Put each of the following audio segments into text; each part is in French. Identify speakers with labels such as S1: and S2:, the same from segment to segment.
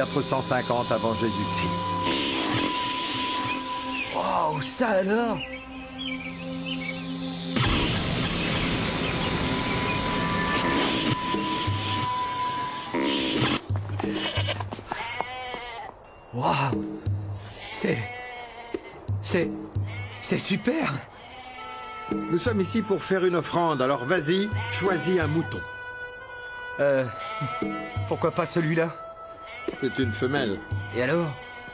S1: 450 avant Jésus-Christ.
S2: Oh, ça alors? Waouh! C'est super!
S1: Nous sommes ici pour faire une offrande, alors vas-y, choisis un mouton.
S2: Pourquoi pas celui-là?
S1: C'est une femelle.
S2: Et alors?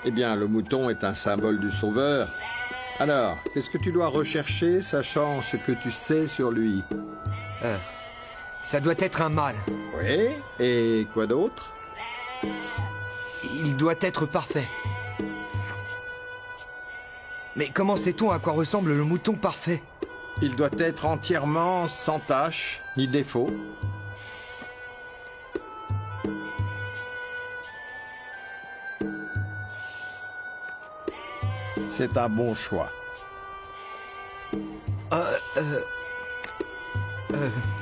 S1: Eh bien, le mouton est un symbole du sauveur. Alors, qu'est-ce que tu dois rechercher, sachant ce que tu sais sur lui?
S2: Ça doit être un mâle.
S1: Oui, et quoi d'autre?
S2: Il doit être parfait. Mais comment sait-on à quoi ressemble le mouton parfait?
S1: Il doit être entièrement sans tache, ni défaut. C'est un bon choix.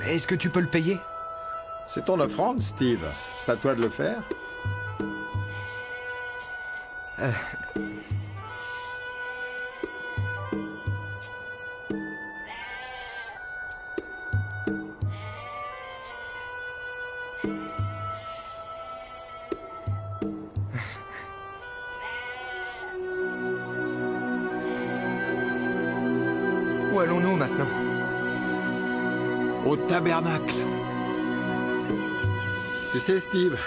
S2: Est-ce que tu peux le payer?
S1: C'est ton offrande, Steve. C'est à toi de le faire.
S2: Où allons-nous maintenant?
S1: Au tabernacle. Tu sais, Steve,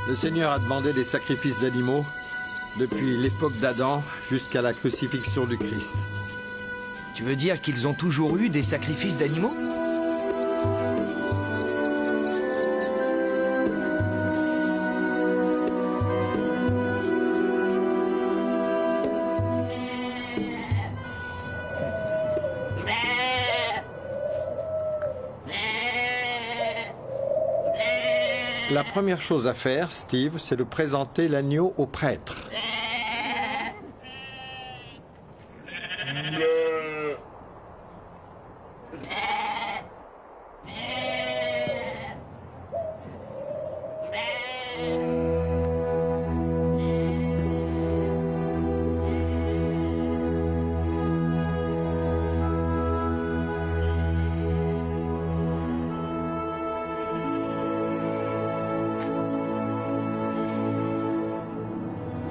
S1: le Seigneur a demandé des sacrifices d'animaux depuis l'époque d'Adam jusqu'à la crucifixion du Christ.
S2: Tu veux dire qu'ils ont toujours eu des sacrifices d'animaux?
S1: La première chose à faire, Steve, c'est de présenter l'agneau au prêtre.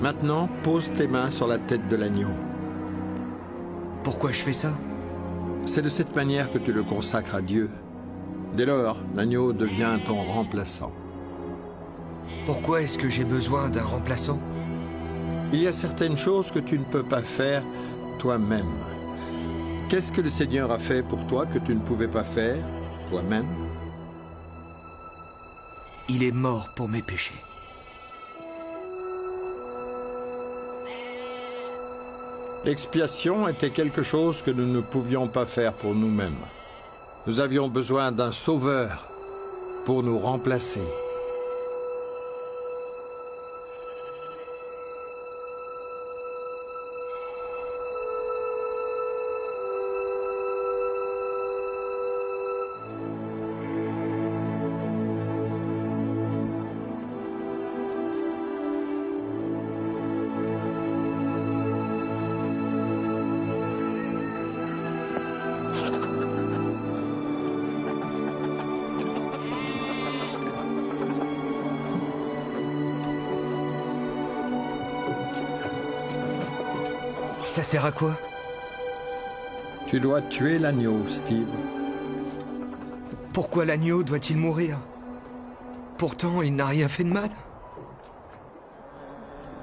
S1: Maintenant, pose tes mains sur la tête de l'agneau.
S2: Pourquoi je fais ça?
S1: C'est de cette manière que tu le consacres à Dieu. Dès lors, l'agneau devient ton remplaçant.
S2: Pourquoi est-ce que j'ai besoin d'un remplaçant?
S1: Il y a certaines choses que tu ne peux pas faire toi-même. Qu'est-ce que le Seigneur a fait pour toi que tu ne pouvais pas faire toi-même?
S2: Il est mort pour mes péchés.
S1: L'expiation était quelque chose que nous ne pouvions pas faire pour nous-mêmes. Nous avions besoin d'un sauveur pour nous remplacer.
S2: Ça sert à quoi?
S1: Tu dois tuer l'agneau, Steve.
S2: Pourquoi l'agneau doit-il mourir? Pourtant, il n'a rien fait de mal.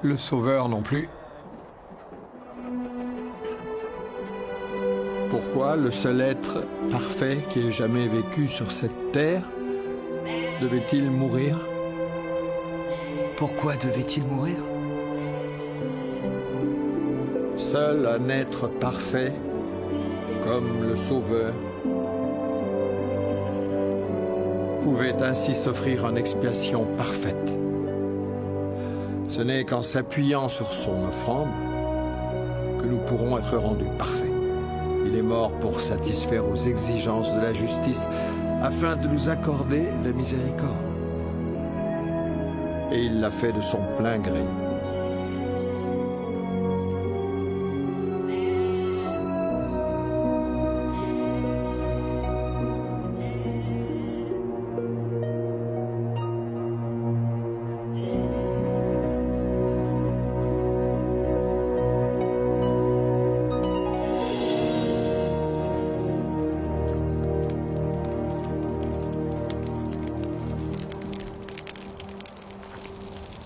S1: Le sauveur non plus. Pourquoi le seul être parfait qui ait jamais vécu sur cette terre devait-il mourir?
S2: Pourquoi devait-il mourir?
S1: Seul un être parfait, comme le Sauveur, pouvait ainsi s'offrir en expiation parfaite. Ce n'est qu'en s'appuyant sur son offrande que nous pourrons être rendus parfaits. Il est mort pour satisfaire aux exigences de la justice afin de nous accorder la miséricorde. Et il l'a fait de son plein gré.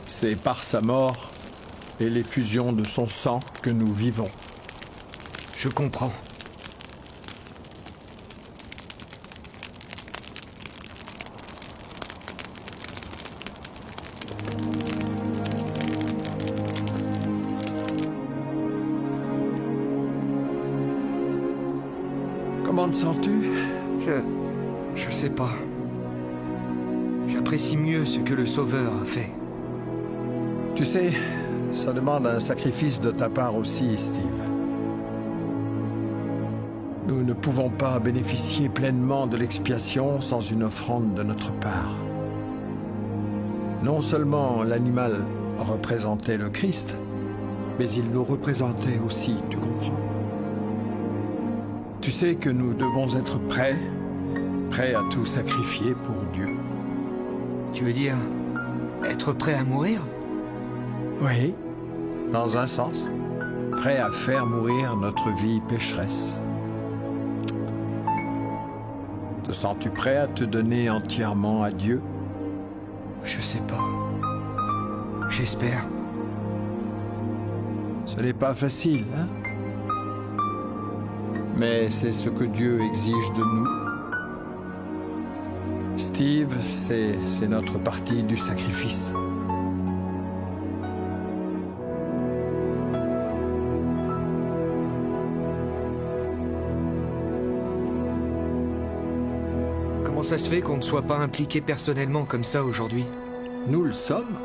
S1: C'est par sa mort et l'effusion de son sang que nous vivons.
S2: Je comprends.
S1: Comment te sens-tu?
S2: Je sais pas. J'apprécie mieux ce que le Sauveur a fait.
S1: Tu sais, ça demande un sacrifice de ta part aussi, Steve. Nous ne pouvons pas bénéficier pleinement de l'expiation sans une offrande de notre part. Non seulement l'animal représentait le Christ, mais il nous représentait aussi, tu comprends? Tu sais que nous devons être prêts à tout sacrifier pour Dieu.
S2: Tu veux dire être prêt à mourir?
S1: Oui, dans un sens, prêt à faire mourir notre vie pécheresse. Te sens-tu prêt à te donner entièrement à Dieu?
S2: Je sais pas. J'espère.
S1: Ce n'est pas facile, hein? Mais c'est ce que Dieu exige de nous. Steve, c'est notre partie du sacrifice.
S2: Comment ça se fait qu'on ne soit pas impliqué personnellement comme ça aujourd'hui?
S1: Nous le sommes.